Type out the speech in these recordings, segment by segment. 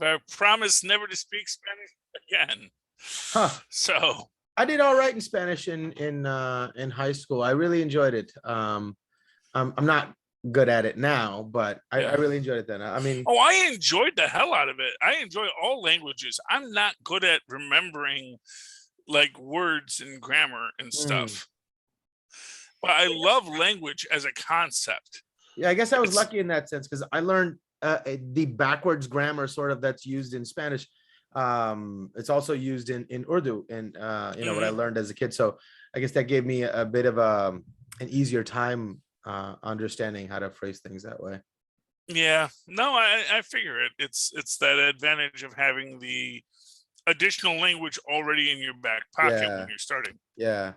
I promise never to speak Spanish again. Huh. So I did all right in Spanish in high school. I really enjoyed it. I'm not good at it now, but I really enjoyed it then. I mean, I enjoyed the hell out of it. I enjoy all languages. I'm not good at remembering like words and grammar and stuff, but I love language as a concept. Yeah, I guess I was lucky in that sense because I learned the backwards grammar sort of that's used in Spanish. It's also used in Urdu and what I learned as a kid. So I guess that gave me a bit of an easier time understanding how to phrase things that way. Yeah, no, I figure it. It's that advantage of having the additional language already in your back pocket when you're starting. Yeah.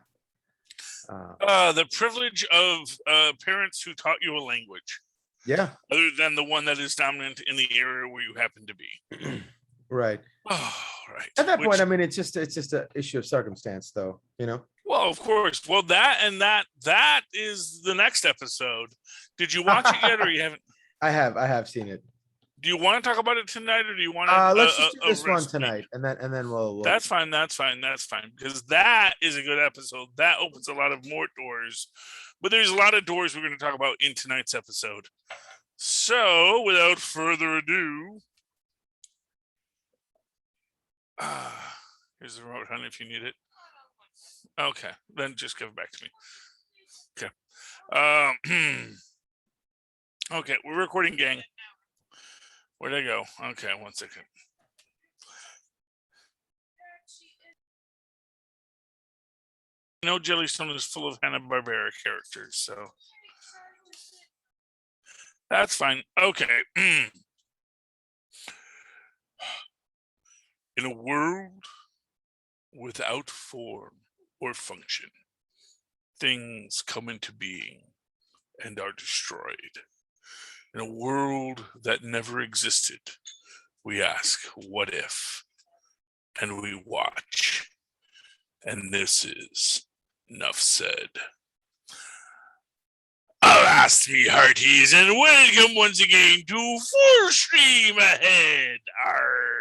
The privilege of parents who taught you a language. Yeah. Other than the one that is dominant in the area where you happen to be. Right. Oh, right. At that point, I mean, it's just an issue of circumstance, though, you know? Well, of course. Well, that is the next episode. Did you watch it yet, or you haven't? I have seen it. Do you want to talk about it tonight, or do you want to? Let's just do this one tonight, and then we'll. That's fine. Because that is a good episode. That opens a lot of more doors, but there's a lot of doors we're going to talk about in tonight's episode. So, without further ado, here's the remote, honey, if you need it. Okay, then just give it back to me. Okay. Okay, we're recording, gang. Where'd I go? Okay, 1 second. Jellystone is full of Hanna-Barbera characters, so that's fine. Okay. In a world without form or function, things come into being and are destroyed. In a world that never existed, we ask, what if? And we watch. And this is enough said. Avast me hearties, and welcome once again to Full Stream Ahead. Arrgh.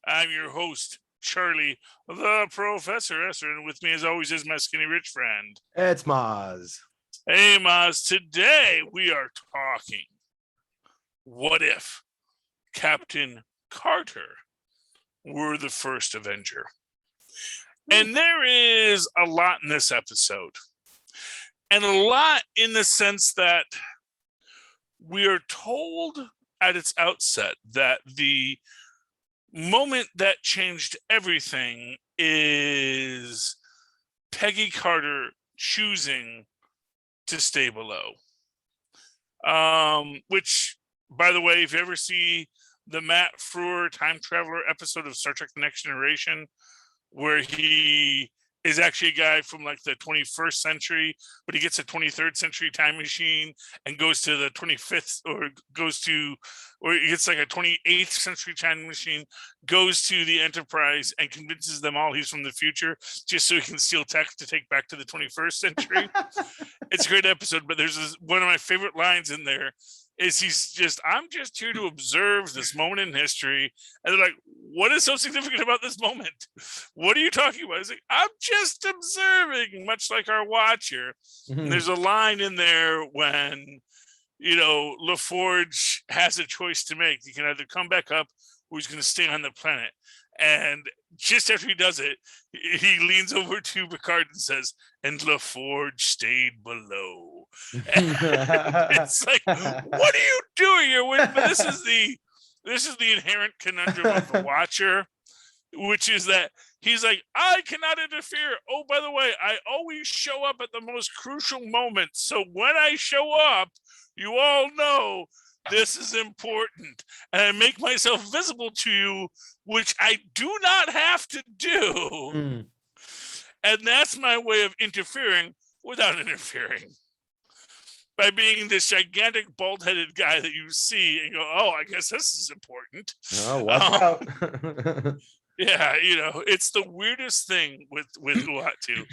I'm your host, Charlie, the Professor Esser, and with me as always is my skinny rich friend. It's Mozz. Hey, Mozz, today we are talking, what if Captain Carter were the first Avenger? And there is a lot in this episode. And a lot in the sense that we are told at its outset that the moment that changed everything is Peggy Carter choosing to stay below. Which, by the way, if you ever see the Matt Frewer Time Traveler episode of Star Trek The Next Generation, where he is actually a guy from like the 21st century, but he gets a 23rd century time machine and goes to the 25th, or he gets like a 28th century time machine, goes to the Enterprise and convinces them all he's from the future just so he can steal tech to take back to the 21st century. It's a great episode, but there's one of my favorite lines in there is I'm just here to observe this moment in history. And they're like, what is so significant about this moment? What are you talking about? He's like, I'm just observing, much like our watcher. Mm-hmm. And there's a line in there when, LaForge has a choice to make. He can either come back up or he's going to stay on the planet. And just after he does it, he leans over to Picard and says, and LaForge stayed below. It's like, what are you doing here? But this is the inherent conundrum of the Watcher, which is that he's like, I cannot interfere. Oh, by the way, I always show up at the most crucial moments. So when I show up, you all know this is important. And I make myself visible to you, which I do not have to do. And that's my way of interfering without interfering. By being this gigantic bald-headed guy that you see and go, oh, I guess this is important. Oh, watch out. Yeah, it's the weirdest thing with Uatu,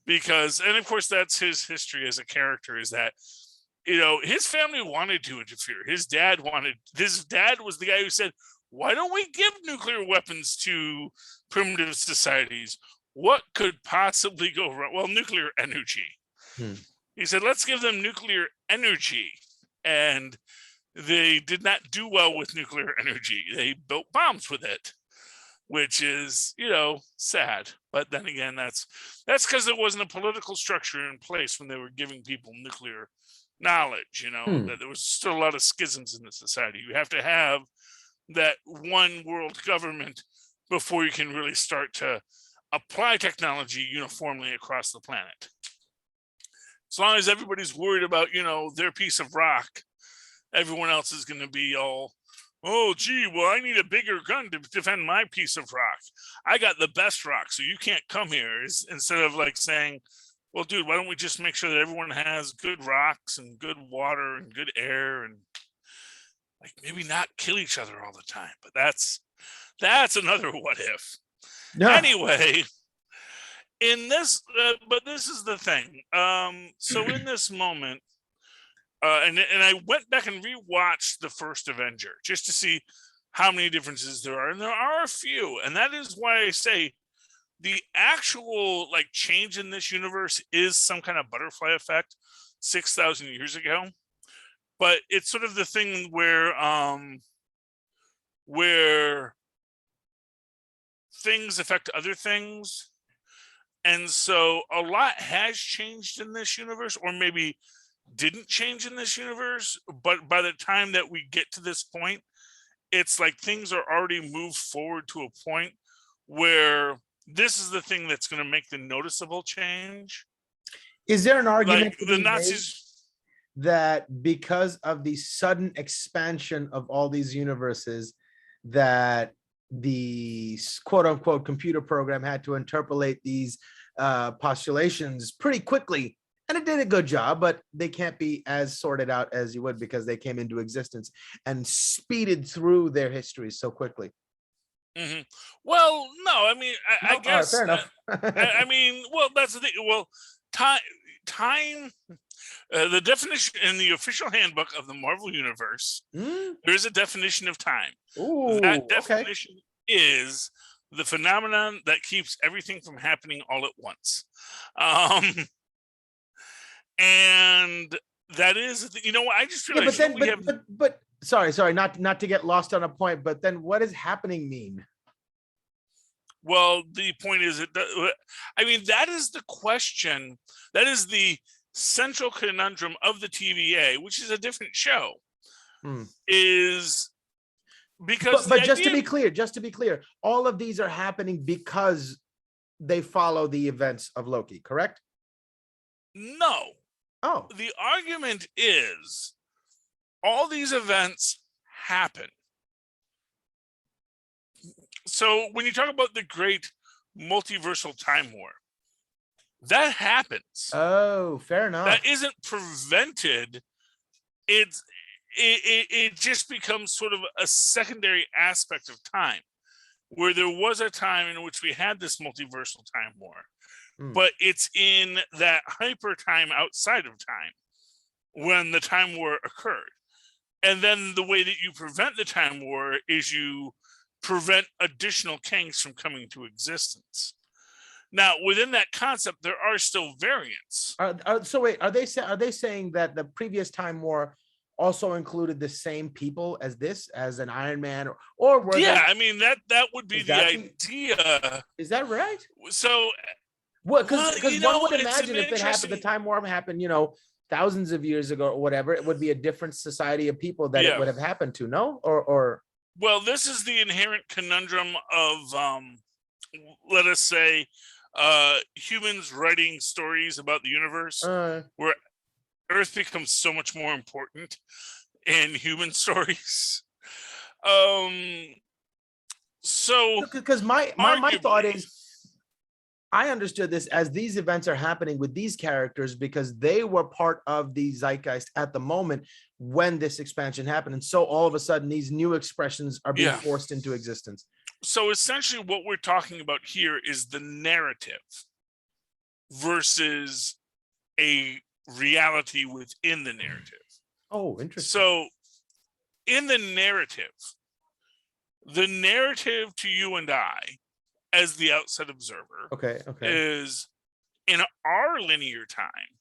because, and of course that's his history as a character, is that his family wanted to interfere. His dad was the guy who said, why don't we give nuclear weapons to primitive societies? What could possibly go wrong? Well, nuclear energy. He said, let's give them nuclear energy. And they did not do well with nuclear energy. They built bombs with it, which is, sad. But then again, that's because there wasn't a political structure in place when they were giving people nuclear knowledge, that there was still a lot of schisms in the society. You have to have that one world government before you can really start to apply technology uniformly across the planet. As long as everybody's worried about, their piece of rock, everyone else is going to be all, oh, gee, well, I need a bigger gun to defend my piece of rock. I got the best rock, so you can't come here. Instead of like saying, well, dude, why don't we just make sure that everyone has good rocks and good water and good air and like maybe not kill each other all the time. But that's another what if. No. Anyway, in this, but this is the thing. So in this moment, and I went back and rewatched the first Avenger just to see how many differences there are, and there are a few, and that is why I say the actual like change in this universe is some kind of butterfly effect 6,000 years ago, but it's sort of the thing where things affect other things. And so a lot has changed in this universe, or maybe didn't change in this universe. But by the time that we get to this point, it's like things are already moved forward to a point where this is the thing that's going to make the noticeable change. Is there an argument like the Nazis that because of the sudden expansion of all these universes, that the quote unquote computer program had to interpolate these postulations pretty quickly, and it did a good job, but they can't be as sorted out as you would because they came into existence and speeded through their histories so quickly? Mm-hmm. Well, no, I mean, I guess fair enough. I mean, well, that's the thing. Well, time. The definition in the official handbook of the Marvel Universe, there is a definition of time. Ooh, that definition is the phenomenon that keeps everything from happening all at once. And that is, what I just realized. But sorry, not to get lost on a point, but then what does happening mean? Well, the point is, that is the question. That is the central conundrum of the TVA, which is a different show, is because. But just to be clear, all of these are happening because they follow the events of Loki, correct? No. Oh. The argument is all these events happen. So when you talk about the great multiversal time war, that happens. Oh, fair enough. That isn't prevented. It just becomes sort of a secondary aspect of time, where there was a time in which we had this multiversal time war, but it's in that hyper time outside of time when the time war occurred. And then the way that you prevent the time war is you prevent additional kinks from coming to existence. Now, within that concept, there are still variants. So wait, are they saying that the previous time war also included the same people as an Iron Man, or were I mean that would be the idea. Is that right? So, because one would imagine if it happened, the time war happened, thousands of years ago or whatever, it would be a different society of people that it would have happened to. No, or well, this is the inherent conundrum of, let us say, humans writing stories about the universe, where Earth becomes so much more important in human stories. So because my thought is, I understood this as these events are happening with these characters because they were part of the zeitgeist at the moment when this expansion happened, and so all of a sudden these new expressions are being forced into existence. So essentially what we're talking about here is the narrative versus a reality within the narrative. Oh, interesting. So in the narrative to you and I, as the outside observer, Okay. is in our linear time,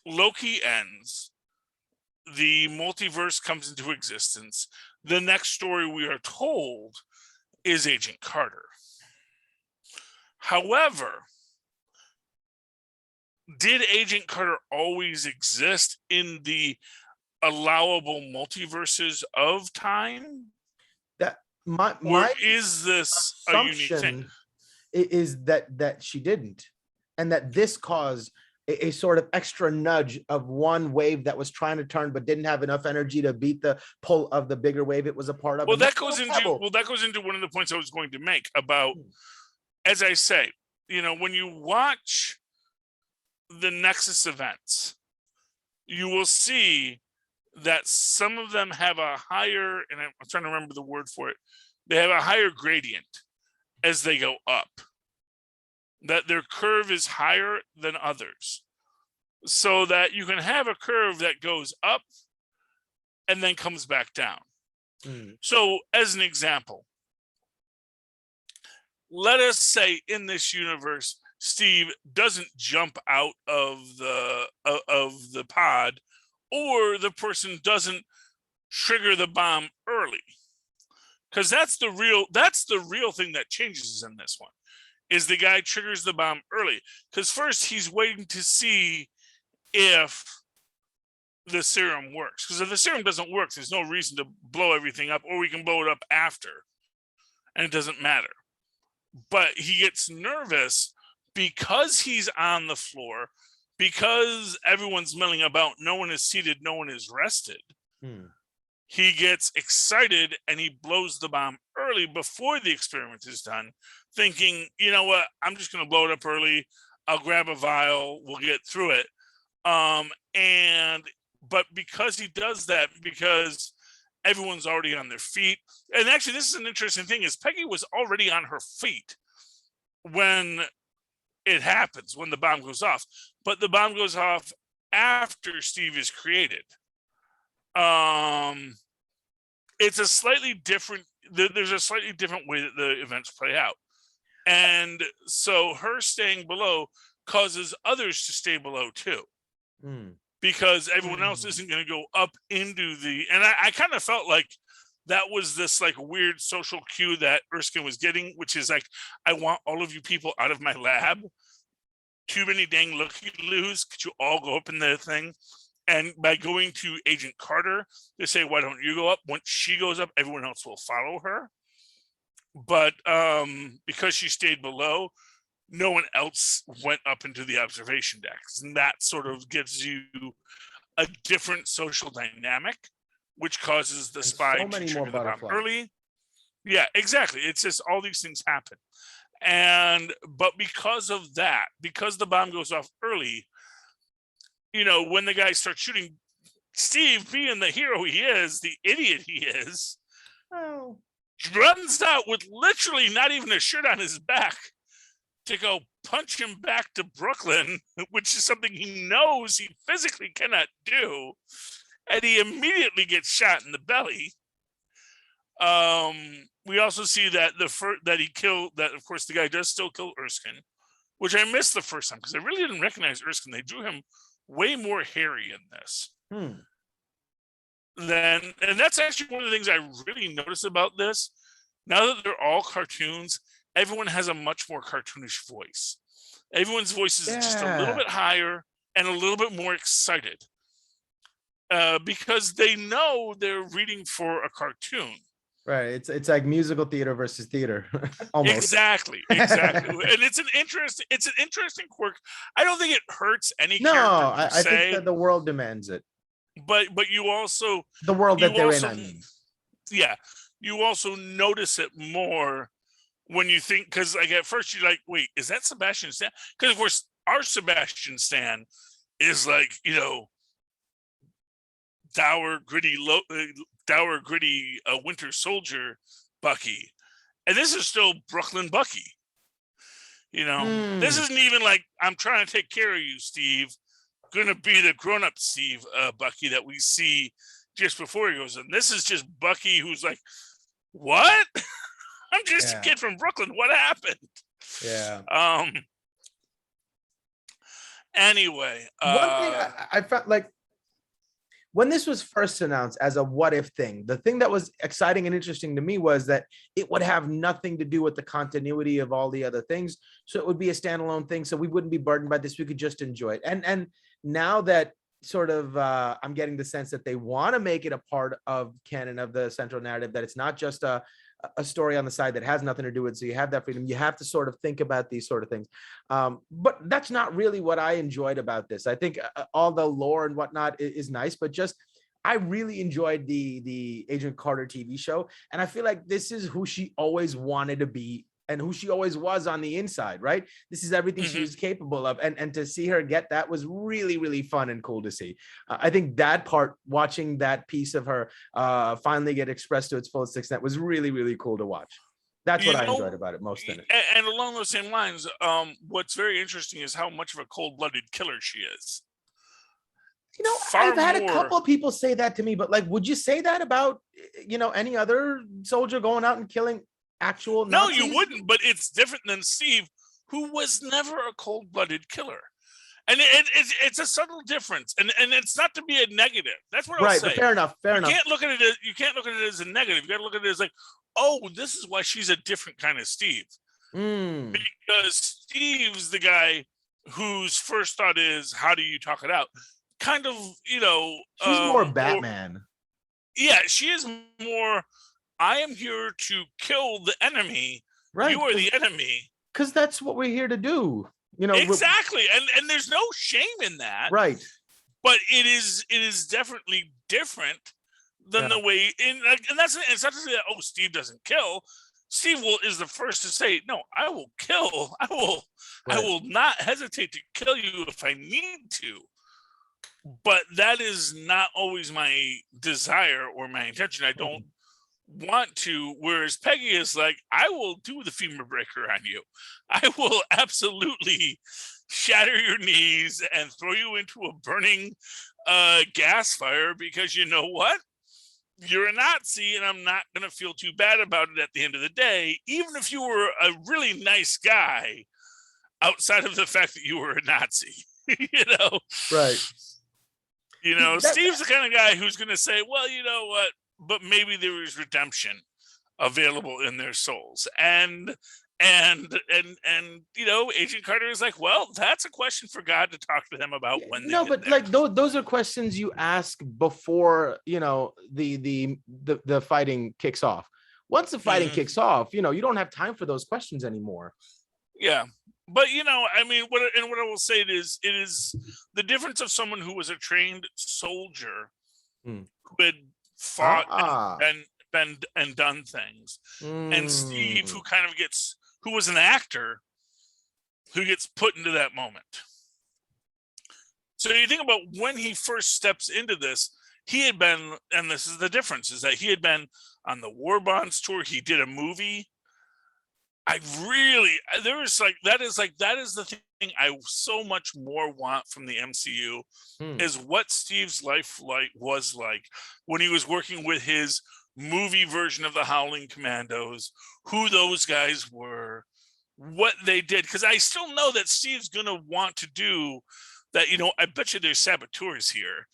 Loki ends, the multiverse comes into existence. The next story we are told is Agent Carter. However, did Agent Carter always exist in the allowable multiverses of time? That my Or is this a unique thing? assumption is that she didn't, and that this caused a sort of extra nudge of one wave that was trying to turn but didn't have enough energy to beat the pull of the bigger wave it was a part of. Well, that goes into one of the points I was going to make about, as I say, when you watch the Nexus events, you will see that some of them have a higher, and I'm trying to remember the word for it, they have a higher gradient as they go up, that their curve is higher than others, so that you can have a curve that goes up and then comes back down. So as an example, let us say in this universe, Steve doesn't jump out of the pod, or the person doesn't trigger the bomb early, because that's the real thing that changes in this one, is the guy triggers the bomb early, because first he's waiting to see if the serum works, because if the serum doesn't work, there's no reason to blow everything up, or we can blow it up after and it doesn't matter. But he gets nervous because he's on the floor, because everyone's milling about, no one is seated, no one is rested. He gets excited and he blows the bomb early before the experiment is done, thinking, you know what, I'm just going to blow it up early. I'll grab a vial, we'll get through it. But because he does that, because everyone's already on their feet, and actually this is an interesting thing, is Peggy was already on her feet when it happens, when the bomb goes off, but the bomb goes off after Steve is created. It's a slightly different, there's a slightly different way that the events play out. And so her staying below causes others to stay below too. Because everyone else isn't going to go up into the, and I kind of felt like that was this like weird social cue that Erskine was getting, which is like, I want all of you people out of my lab. Too many dang looky-loos. Could you all go up in the thing? And by going to Agent Carter, they say, why don't you go up? Once she goes up, everyone else will follow her. But because she stayed below, no one else went up into the observation decks. And that sort of gives you a different social dynamic, which causes the spy to trigger the bomb early. Yeah, exactly. It's just all these things happen. But because of that, because the bomb goes off early, when the guy starts shooting, Steve, being the hero he is, the idiot he is, runs out with literally not even a shirt on his back to go punch him back to Brooklyn, which is something he knows he physically cannot do. And he immediately gets shot in the belly. We also see that that he killed, that of course the guy does still kill Erskine, which I missed the first time because I really didn't recognize Erskine. They drew him way more hairy in this. And that's actually one of the things I really noticed about this. Now that they're all cartoons, everyone has a much more cartoonish voice. Everyone's voice is just a little bit higher and a little bit more excited, because they know they're reading for a cartoon. Right. It's like musical theater versus theater. Almost. Exactly. And it's an interesting quirk. I don't think it hurts any character. No, I think that the world demands it. But you also, the world that they're in, I mean. Yeah. You also notice it more when you think, because like at first you're like, wait, is that Sebastian Stan? Because of course our Sebastian Stan is like, dour, gritty Winter Soldier Bucky, and this is still Brooklyn Bucky. This isn't even like I'm trying to take care of you, Steve. Gonna be the grown-up Steve, Bucky, that we see just before he goes in. This is just Bucky who's like, what? I'm just a kid from Brooklyn. What happened? Yeah. Anyway, one thing I felt like when this was first announced as a what if thing, the thing that was exciting and interesting to me was that it would have nothing to do with the continuity of all the other things. So it would be a standalone thing. So we wouldn't be burdened by this. We could just enjoy it. And now that sort of I'm getting the sense that they want to make it a part of canon of the central narrative, that it's not just a story on the side that has nothing to do with it. So you have that freedom. You have to sort of think about these sort of things. But that's not really what I enjoyed about this. I think all the lore and whatnot is nice, but just I really enjoyed the Agent Carter TV show. And I feel like this is who she always wanted to be and who she always was on the inside, right? This is everything she was capable of. And to see her get that was really, really fun and cool to see. I think that part, watching that piece of her finally get expressed to its fullest extent, was really, really cool to watch. That's what I enjoyed about it most in it. And along those same lines, what's very interesting is how much of a cold-blooded killer she is. I've had a couple of people say that to me, but like, would you say that about, any other soldier going out and killing actual Nazis? No, you wouldn't, but it's different than Steve, who was never a cold-blooded killer. And it's a subtle difference, and it's not to be a negative. That's what I'll say. Right, fair enough. You can't look at it as a negative. You got to look at it as like, oh, this is why she's a different kind of Steve. Because Steve's the guy whose first thought is, how do you talk it out? Kind of, she's more Batman. She is more, I am here to kill the enemy. Right. You are the enemy. Because that's what we're here to do. Exactly. And there's no shame in that. Right. But it is definitely different than the way, and that's, it's not to say that, oh, Steve doesn't kill. Steve is the first to say, no, I will kill. I will not hesitate to kill you if I need to. But that is not always my desire or my intention. I don't want to. Whereas Peggy is like, I will do the femur breaker on you. I will absolutely shatter your knees and throw you into a burning gas fire, because you know what? You're a Nazi, and I'm not going to feel too bad about it at the end of the day, even if you were a really nice guy outside of the fact that you were a Nazi. Right. Steve's the kind of guy who's going to say, well, you know what, but maybe there is redemption available in their souls. And Agent Carter is like, well, that's a question for God to talk to them about when they get there. Like those are questions you ask before, the fighting kicks off. Once the fighting kicks off, you don't have time for those questions anymore. Yeah. But, what I will say is the difference of someone who was a trained soldier who had fought and done things, and Steve, who was an actor who gets put into that moment. So you think about when he first steps into this, he had been, and this is the difference, is that he had been on the War Bonds tour. He did a movie. That is the thing I so much more want from the MCU is what Steve's life was like when he was working with his movie version of the Howling Commandos, who those guys were, what they did. Because I still know that Steve's gonna want to do that. I bet you there's saboteurs here.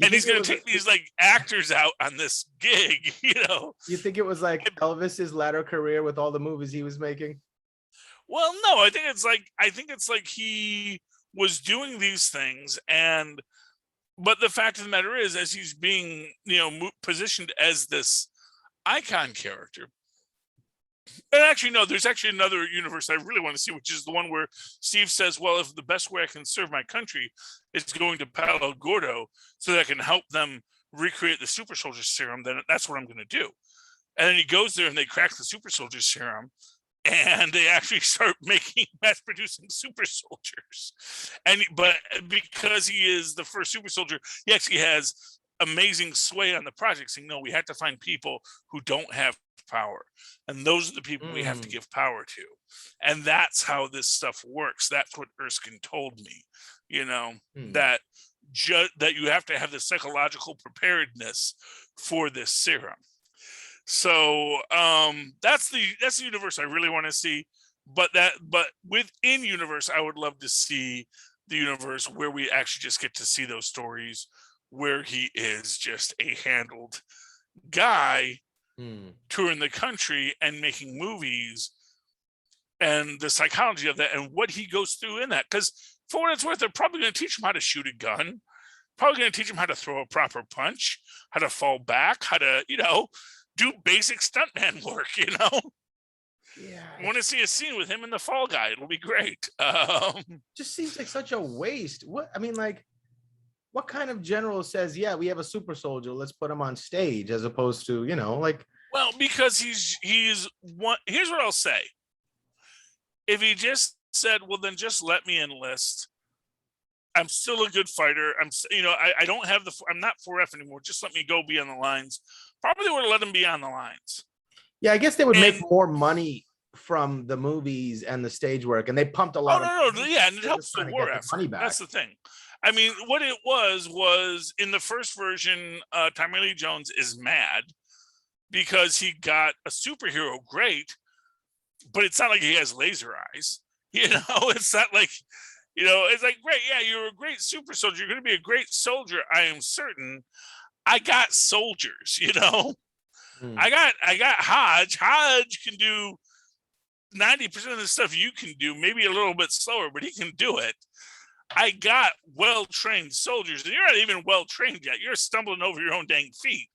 And he's going to take these actors out on this gig, You think it was like Elvis's latter career with all the movies he was making? Well, no, I think it's like he was doing these things, but the fact of the matter is, as he's being, positioned as this icon character. And actually, no, there's actually another universe I really want to see, which is the one where Steve says, well, if the best way I can serve my country is going to Palo Gordo so that I can help them recreate the super soldier serum, then that's what I'm going to do. And then he goes there and they crack the super soldier serum and they actually start mass producing super soldiers. But because he is the first super soldier, he actually has amazing sway on the project, saying, no, we have to find people who don't have power, and those are the people we have to give power to, and that's how this stuff works. That's what Erskine told me, that that you have to have the psychological preparedness for this serum. So that's the universe I really want to see. But within universe, I would love to see the universe where we actually just get to see those stories where he is just a handled guy touring the country and making movies, and the psychology of that and what he goes through in that. Because for what it's worth, they're probably going to teach him how to shoot a gun, probably going to teach him how to throw a proper punch, how to fall back, how to, do basic stuntman work, Yeah. I want to see a scene with him and the Fall Guy. It'll be great. Just seems like such a waste. What kind of general says, yeah, we have a super soldier, let's put him on stage, as opposed to, well, because he's one. Here's what I'll say. If he just said, well, then just let me enlist, I'm still a good fighter, I don't have I'm not 4F anymore, just let me go be on the lines, probably would have let him be on the lines. Yeah, I guess they would make more money from the movies and the stage work, and they pumped a lot of money. Yeah, and it helps the war effort. Money back. That's the thing. I mean, what it was in the first version, Tommy Lee Jones is mad because he got a superhero great, but it's not like he has laser eyes. It's not like, it's like, great, yeah, you're a great super soldier. You're going to be a great soldier, I am certain. I got soldiers, I got Hodge. Hodge can do 90% of the stuff you can do, maybe a little bit slower, but he can do it. I got well-trained soldiers, and you're not even well-trained yet. You're stumbling over your own dang feet.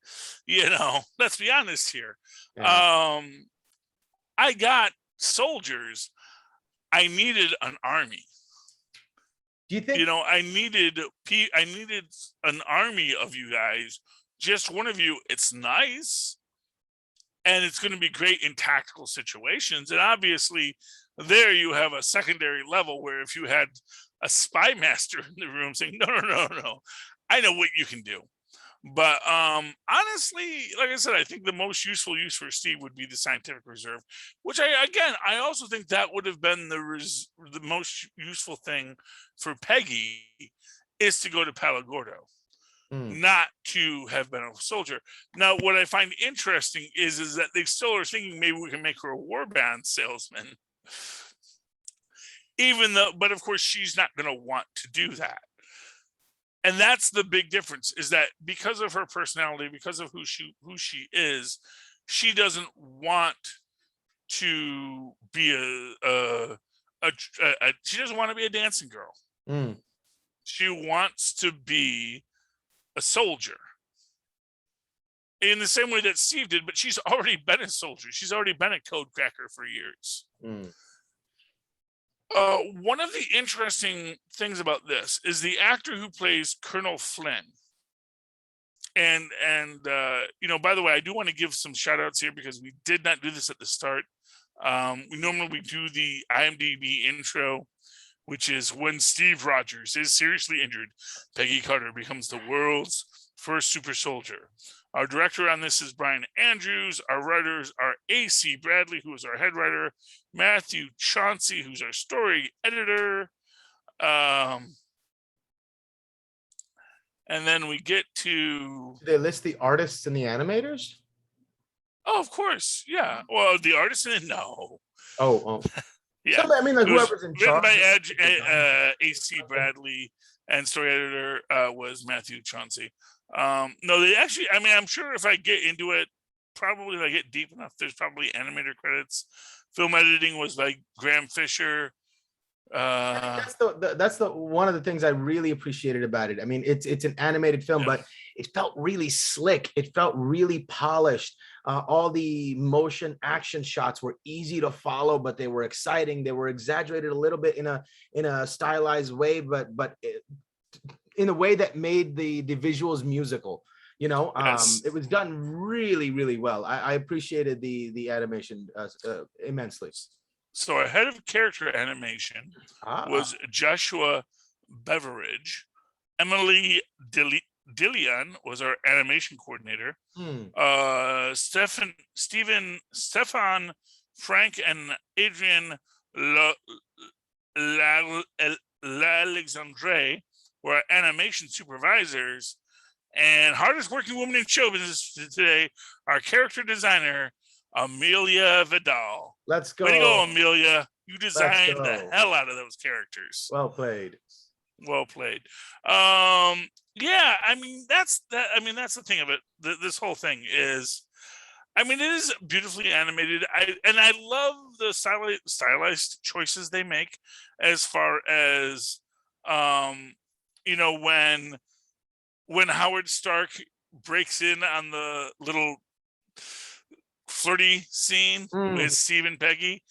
Let's be honest here. Yeah. I got soldiers. I needed an army. Do you think? I needed an army of you guys. Just one of you. It's nice. And it's going to be great in tactical situations. And obviously, there you have a secondary level where if you had a spy master in the room saying, no, I know what you can do. But honestly, like I said, I think the most useful use for Steve would be the scientific reserve, which I also think that would have been the most useful thing for Peggy, is to go to Palo Gordo. Not to have been a soldier. Now, what I find interesting is that they still are thinking maybe we can make her a warband salesman. But of course, she's not going to want to do that. And that's the big difference, is that because of her personality, because of who she is, she doesn't want to be she doesn't want to be a dancing girl. She wants to be a soldier in the same way that Steve did, but she's already been a soldier. She's already been a code cracker for years. One of the interesting things about this is the actor who plays Colonel Flynn. And by the way, I do want to give some shout outs here because we did not do this at the start. We normally do the IMDb intro, which is when Steve Rogers is seriously injured, Peggy Carter becomes the world's first super soldier. Our director on this is Brian Andrews. Our writers are A.C. Bradley, who is our head writer, Matthew Chauncey, who's our story editor. And then we get to... Do they list the artists and the animators? Oh, of course. Yeah. Well, the artists, no. Oh. Yeah, so, I mean, like whoever's in charge. Written by A.C. Bradley, and story editor was Matthew Chauncey. No, they actually. I mean, I'm sure if I get into it, probably if I get deep enough, there's probably animator credits. Film editing was by Graham Fisher. That's the one of the things I really appreciated about it. I mean, it's an animated film, but it felt really slick. It felt really polished. All the motion action shots were easy to follow, but they were exciting. They were exaggerated a little bit in a stylized way, but in a way that made the visuals musical. Yes. It was done really, really well. I appreciated the animation immensely. So our head of character animation was Joshua Beveridge. Emily Dillion was our animation coordinator. Stefan, Frank, and Adrian L'Alexandre were our animation supervisors. And hardest working woman in show business today, our character designer, Amelia Vidal. Let's go. Way to go, Amelia. You designed the hell out of those characters. Well played. Well played. Yeah, I mean, that's the thing of it. This whole thing is, I mean, it is beautifully animated. I love the stylized choices they make as far as, you know, when Howard Stark breaks in on the little flirty scene with Steve and Peggy,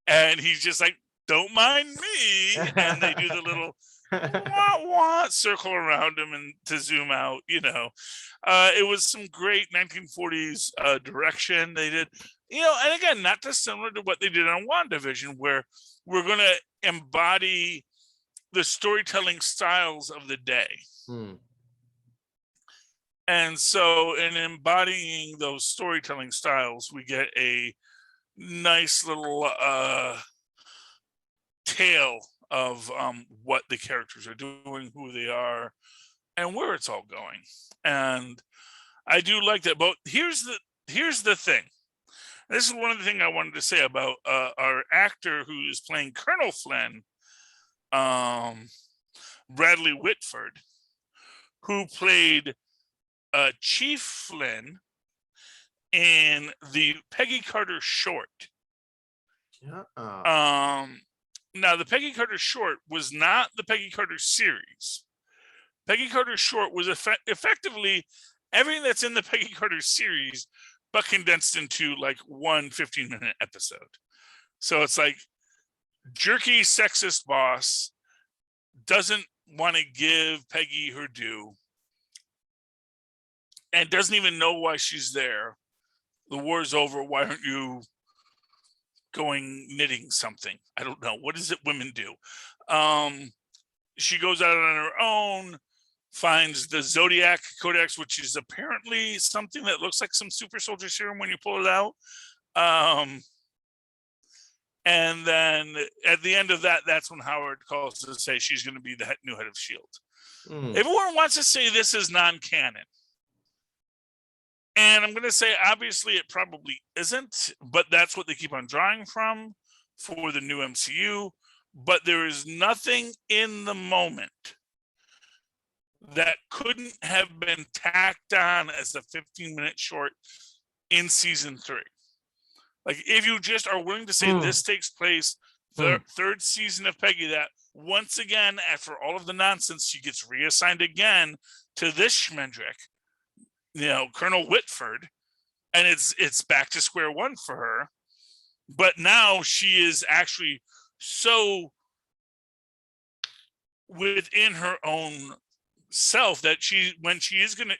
and he's just like, "Don't mind me," and they do the little wah circle around him and to zoom out. You know, it was some great 1940s direction they did. You know, and again, not dissimilar to what they did on WandaVision, where we're going to embody the storytelling styles of the day. And so in embodying those storytelling styles, we get a nice little tale of what the characters are doing, who they are, and where it's all going. And I do like that. But here's the thing. This is one of the things I wanted to say about our actor who is playing Colonel Flynn, Bradley Whitford, who played Chief Flynn in the Peggy Carter short. Now, the Peggy Carter short was not the Peggy Carter series. Peggy Carter short was effectively everything that's in the Peggy Carter series, but condensed into like one 15-minute episode. So it's like jerky sexist boss doesn't want to give Peggy her due and doesn't even know why she's there. The war's over. Why aren't you going knitting something? I don't know. What is it women do? She goes out on her own, finds the Zodiac Codex, which is apparently something that looks like some super soldier serum when you pull it out. And then at the end of that, that's when Howard calls to say she's going to be the new head of S.H.I.E.L.D. Everyone wants to say this is non-canon. And I'm going to say, obviously, it probably isn't, but that's what they keep on drawing from for the new MCU. But there is nothing in the moment that couldn't have been tacked on as a 15-minute short in season 3. Like, if you just are willing to say this takes place the third season of Peggy, that once again, after all of the nonsense, she gets reassigned again to this Schmendrick, you know, Colonel Whitford, and it's back to square one for her. But now she is actually so within her own self that she's gonna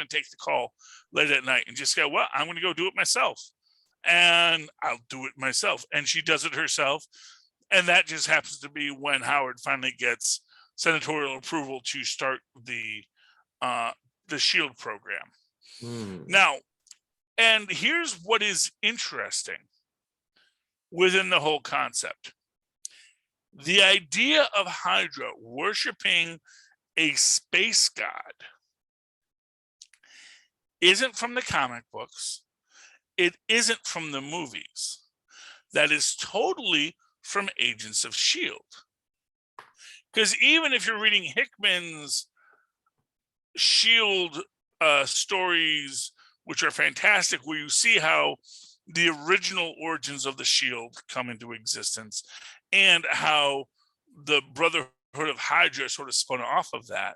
take the call late at night and just go, well, I'm gonna go do it myself, and I'll do it myself. And she does it herself, and that just happens to be when Howard finally gets senatorial approval to start the S.H.I.E.L.D. program. Now, and here's what is interesting within the whole concept. The idea of Hydra worshiping a space god isn't from the comic books. It isn't from the movies. That is totally from Agents of S.H.I.E.L.D. Because even if you're reading Hickman's S.H.I.E.L.D. Stories, which are fantastic, where you see how the original origins of the S.H.I.E.L.D. come into existence and how the Brotherhood of Hydra sort of spun off of that.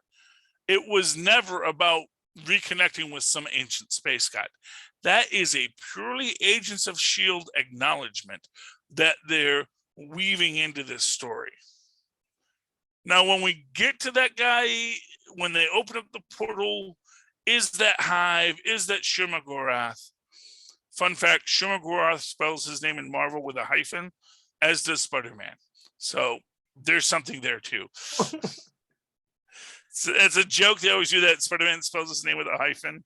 It was never about reconnecting with some ancient space god. That is a purely Agents of S.H.I.E.L.D. acknowledgement that they're weaving into this story. Now, when we get to that guy, when they open up the portal, is that Hive? Is that Shuma-Gorath? Fun fact, Shuma-Gorath spells his name in Marvel with a hyphen, as does Spider-Man. So there's something there too. It's a joke. They always do that. Spider-Man spells his name with a hyphen.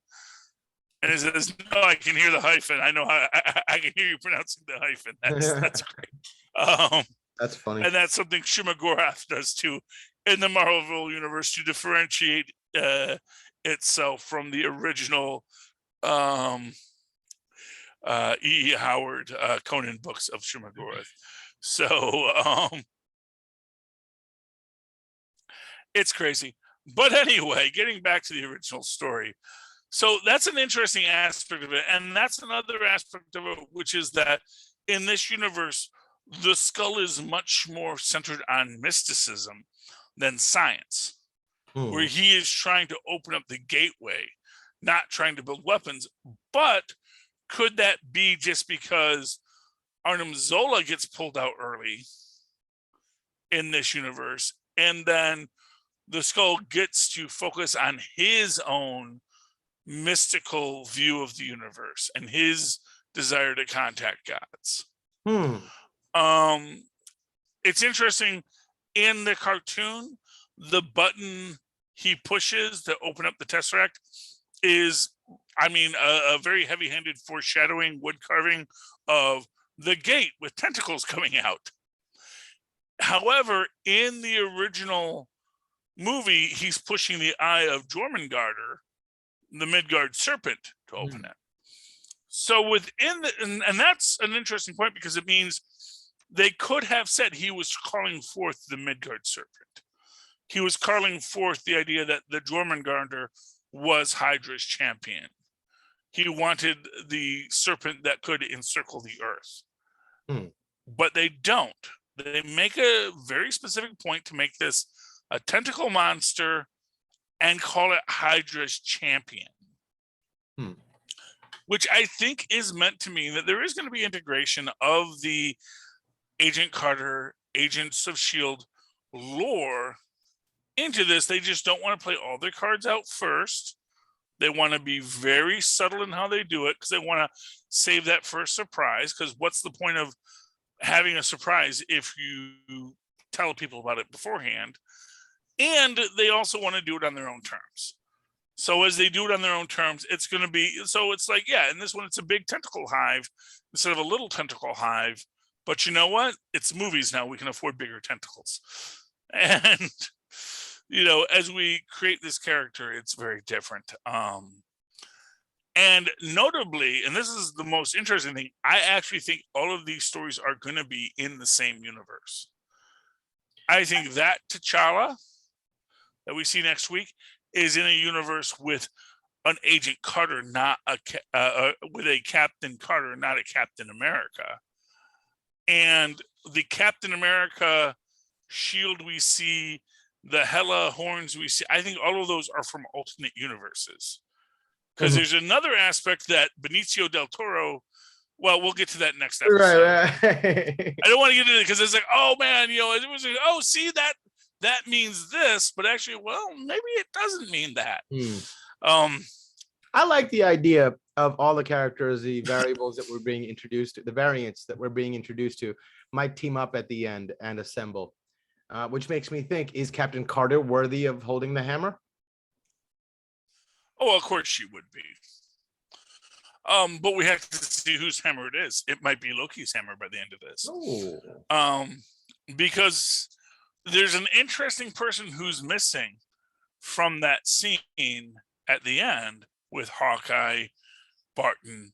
And he says, "No, I can hear the hyphen. I know how I can hear you pronouncing the hyphen." That's great. That's funny. And that's something Shumagorath does too in the Marvel universe to differentiate itself from the original E. Howard Conan books of Shumagorath. So it's crazy. But anyway, getting back to the original story. So that's an interesting aspect of it. And that's another aspect of it, which is that in this universe, the skull is much more centered on mysticism than science, where he is trying to open up the gateway, not trying to build weapons. But could that be just because Arnim Zola gets pulled out early in this universe, and then the skull gets to focus on his own mystical view of the universe and his desire to contact gods? It's interesting. In the cartoon, the button he pushes to open up the Tesseract is, a very heavy-handed foreshadowing wood carving of the gate with tentacles coming out. However, in the original movie, he's pushing the eye of Jormungandr, the Midgard serpent, to open it. So within and that's an interesting point, because it means they could have said he was calling forth the Midgard serpent. He was calling forth the idea that the Jormungandr was Hydra's champion. He wanted the serpent that could encircle the earth. But they don't. They make a very specific point to make this a tentacle monster and call it Hydra's champion. Which I think is meant to mean that there is going to be integration of the Agent Carter, Agents of S.H.I.E.L.D. lore into this. They just don't want to play all their cards out first. They want to be very subtle in how they do it, because they want to save that for a surprise. Because what's the point of having a surprise if you tell people about it beforehand? And they also want to do it on their own terms. So as they do it on their own terms, it's going to be, so it's like, yeah, in this one, it's a big tentacle hive instead of a little tentacle hive. But you know what? It's movies now. We can afford bigger tentacles. And, as we create this character, it's very different. And notably, and this is the most interesting thing, I actually think all of these stories are going to be in the same universe. I think that T'Challa that we see next week is in a universe with an Agent Carter, not with a Captain Carter, not a Captain America. And the Captain America shield we see, the Hela horns we see, I think all of those are from alternate universes. Because there's another aspect that Benicio del Toro, well, we'll get to that next episode. Right. I don't want to get into it because it's like, oh man, it was like, oh, see that means this, but actually, well, maybe it doesn't mean that. I like the idea of all the characters, the variables that we're being introduced to, the variants that we're being introduced to, might team up at the end and assemble, which makes me think: is Captain Carter worthy of holding the hammer? Oh, of course she would be. But we have to see whose hammer it is. It might be Loki's hammer by the end of this. Because there's an interesting person who's missing from that scene at the end with Hawkeye, Barton,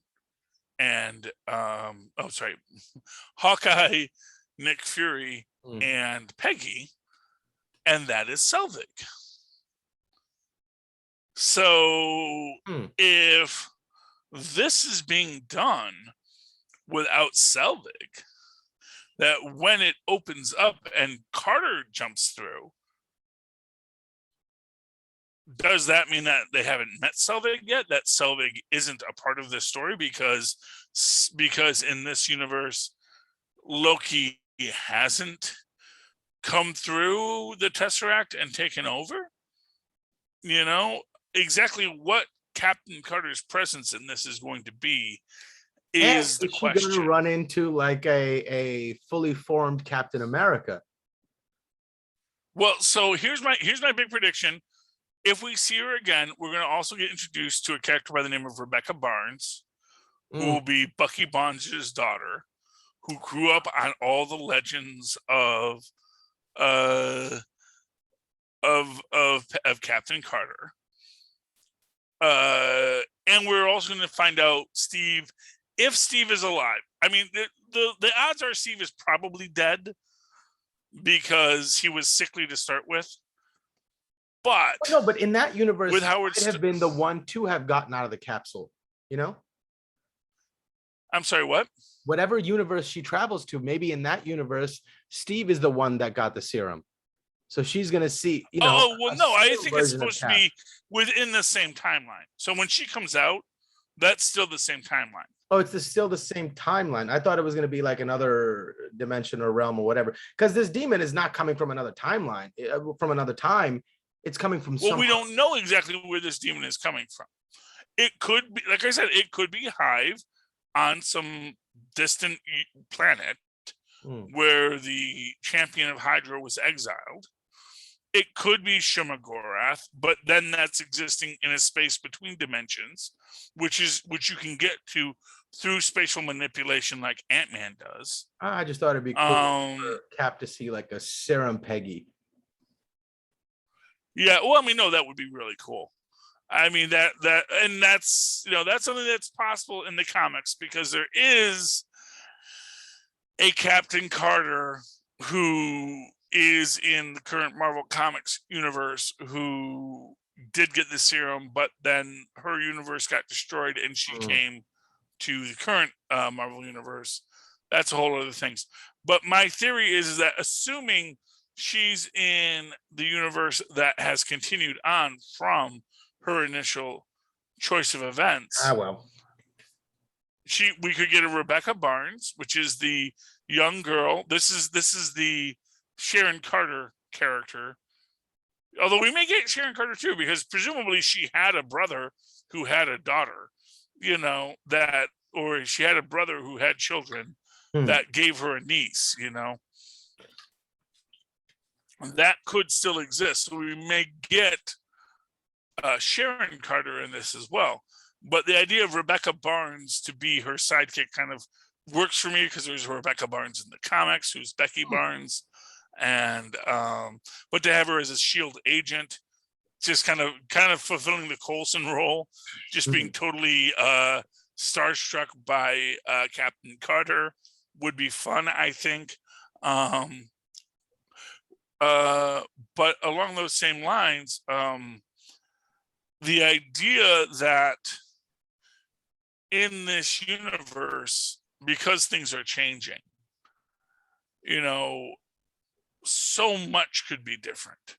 and Hawkeye, Nick Fury, and Peggy, and that is Selvig. So if this is being done without Selvig, that when it opens up and Carter jumps through, does that mean that they haven't met Selvig yet? That Selvig isn't a part of this story because in this universe, Loki hasn't come through the Tesseract and taken over? Exactly what Captain Carter's presence in this is going to be is the question. Is she going to run into like a fully formed Captain America? Well, so here's my big prediction. If we see her again, we're going to also get introduced to a character by the name of Rebecca Barnes, who will be Bucky Barnes' daughter, who grew up on all the legends of Captain Carter. And we're also going to find out Steve, if Steve is alive. I mean, the odds are Steve is probably dead because he was sickly to start with. But no, but in that universe, with Howard might have been the one to have gotten out of the capsule, you know? I'm sorry, what? Whatever universe she travels to, maybe in that universe, Steve is the one that got the serum. So she's going to see, you know. Oh, well, no, I think it's supposed to be within the same timeline. So when she comes out, that's still the same timeline. Oh, it's still the same timeline. I thought it was going to be like another dimension or realm or whatever. Because this demon is not coming from another timeline, from another time. It's coming from we don't know exactly where this demon is coming from. It could be, like I said, it could be Hive on some distant planet where the champion of Hydra was exiled. It could be Shumagorath, but then that's existing in a space between dimensions, which you can get to through spatial manipulation like Ant-Man does. I just thought it'd be cool for Cap to see like a serum Peggy. Yeah, well, I mean, no, that would be really cool. I mean, that's something that's possible in the comics because there is a Captain Carter who is in the current Marvel Comics universe who did get the serum, but then her universe got destroyed and she came to the current Marvel universe. That's a whole other thing. But my theory is that assuming she's in the universe that has continued on from her initial choice of events. We could get a Rebecca Barnes, which is the young girl. This is the Sharon Carter character. Although we may get Sharon Carter too, because presumably she had a brother who had a daughter, or she had a brother who had children that gave her a niece, that could still exist. So we may get Sharon Carter in this as well. But the idea of Rebecca Barnes to be her sidekick kind of works for me because there's Rebecca Barnes in the comics, who's Becky Barnes. And but to have her as a S.H.I.E.L.D. agent, just kind of fulfilling the Coulson role, just being totally starstruck by Captain Carter would be fun, I think. But along those same lines, the idea that in this universe, because things are changing, so much could be different.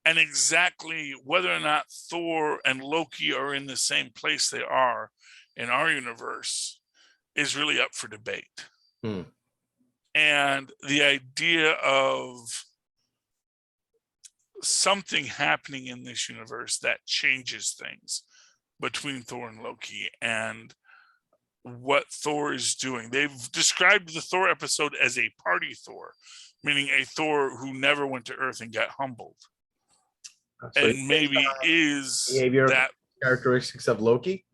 And exactly whether or not Thor and Loki are in the same place they are in our universe is really up for debate. And the idea of something happening in this universe that changes things between Thor and Loki and what Thor is doing. They've described the Thor episode as a party Thor, meaning a Thor who never went to Earth and got humbled. So and maybe is that characteristics of Loki?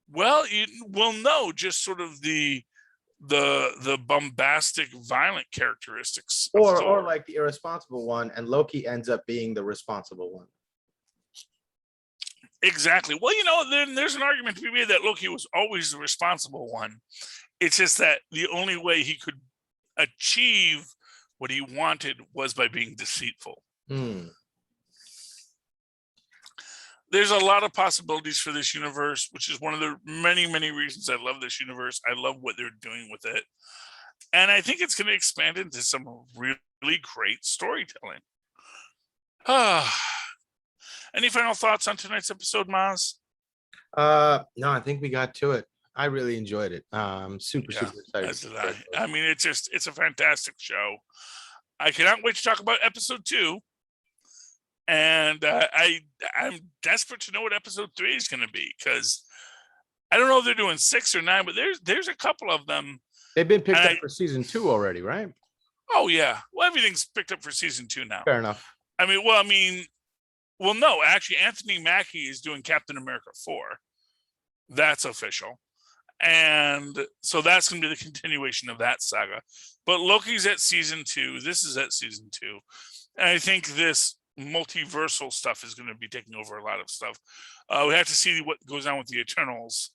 Well, no, just sort of the bombastic, violent characteristics, or like the irresponsible one, and Loki ends up being the responsible one. Exactly. Well, then there's an argument to be made that Loki was always the responsible one. It's just that the only way he could achieve what he wanted was by being deceitful. There's a lot of possibilities for this universe, which is one of the many, many reasons I love this universe. I love what they're doing with it. And I think it's going to expand into some really great storytelling. Any final thoughts on tonight's episode, Mozz? No, I think we got to it. I really enjoyed it. Super excited. I mean, it's a fantastic show. I cannot wait to talk about episode 2. And I'm desperate to know what episode 3 is going to be, because I don't know if they're doing 6 or 9, but there's a couple of them. They've been picked up for season 2 already, right? Oh yeah, well, everything's picked up for season 2 now. Fair enough. I mean, Well, no, actually, Anthony Mackie is doing Captain America 4. That's official. And so that's going to be the continuation of that saga. But Loki's at season 2. This is at season 2. And I think this multiversal stuff is going to be taking over a lot of stuff. We have to see what goes on with the Eternals.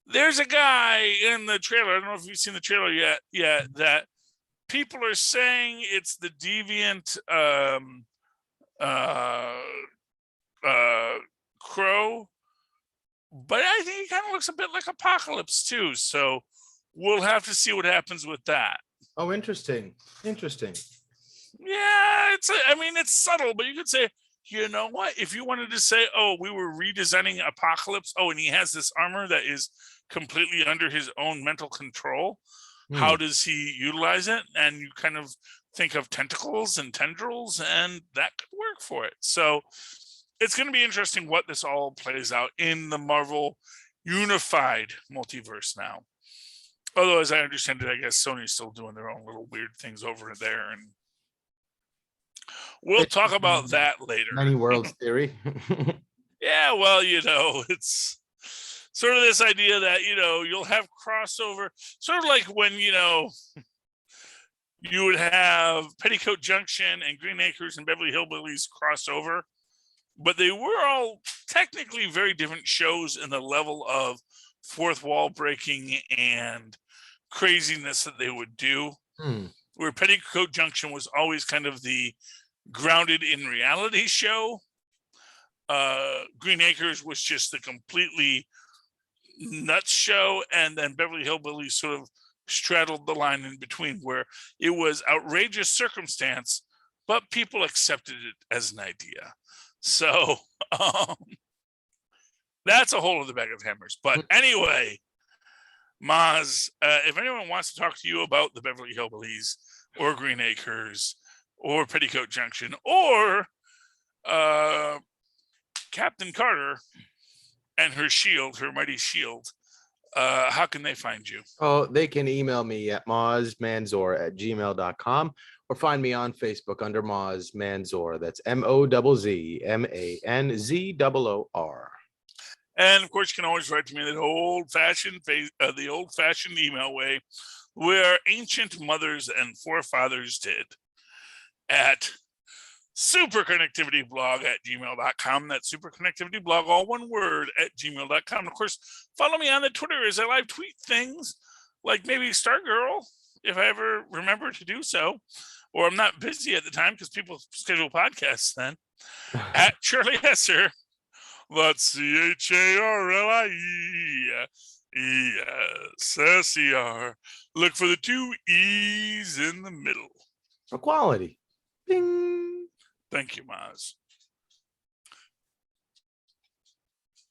There's a guy in the trailer. I don't know if you've seen the trailer yet. Yeah, that people are saying it's the deviant Crow, but I think he kind of looks a bit like Apocalypse too. So we'll have to see what happens with that. Oh, interesting. Yeah, it's subtle, but you could say, you know what? If you wanted to say, oh, we were redesigning Apocalypse, oh, and he has this armor that is completely under his own mental control. How does he utilize it? And you kind of think of tentacles and tendrils, and that could work for it. So it's going to be interesting what this all plays out in the Marvel unified multiverse now. Although, as I understand it, I guess Sony's still doing their own little weird things over there, and we'll talk about that later. Many worlds theory. Yeah, well, it's sort of this idea that, you'll have crossover, sort of like when, you would have Petticoat Junction and Green Acres and Beverly Hillbillies cross over, but they were all technically very different shows in the level of fourth wall breaking and craziness that they would do. Where Petticoat Junction was always kind of the grounded in reality show. Green Acres was just the completely nuts show, and then Beverly Hillbillies sort of straddled the line in between, where it was outrageous circumstance, but people accepted it as an idea. So that's a whole other bag of hammers. But anyway, Mozz, if anyone wants to talk to you about the Beverly Hillbillies or Green Acres or Petticoat Junction or Captain Carter and her shield, her mighty shield, how can they find you? Oh, they can email me at mozzmanzoor@gmail.com or find me on Facebook under Mozz Manzoor. That's MOZZMANZOOR. And of course, you can always write to me the old-fashioned email way, where ancient mothers and forefathers did, at superconnectivityblog@gmail.com. That's superconnectivityblog, all one word, @gmail.com. Of course, follow me on the Twitter as I live tweet things like maybe Stargirl, if I ever remember to do so, or I'm not busy at the time because people schedule podcasts then, at Charlie Esser. That's CHARLIESSER. Look for the 2 E's in the middle. Equality. Ding. Thank you, Mozz.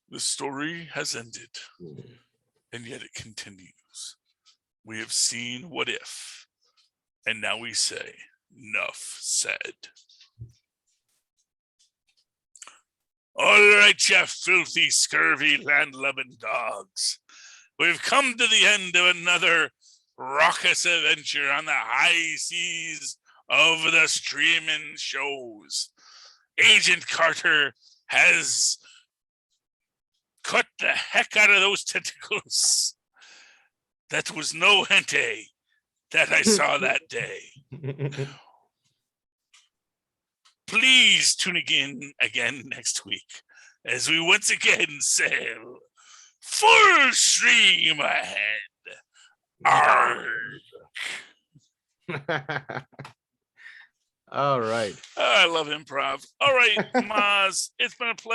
The story has ended, and yet it continues. We have seen What If, and now we say, enough said. All right, you filthy, scurvy, land-loving dogs. We've come to the end of another raucous adventure on the high seas of the streaming shows. Agent Carter has cut the heck out of those tentacles. That was no hente that I saw that day. Please tune in again next week as we once again sail full stream ahead. Arg. All right. I love improv. All right, Mozz, it's been a pleasure.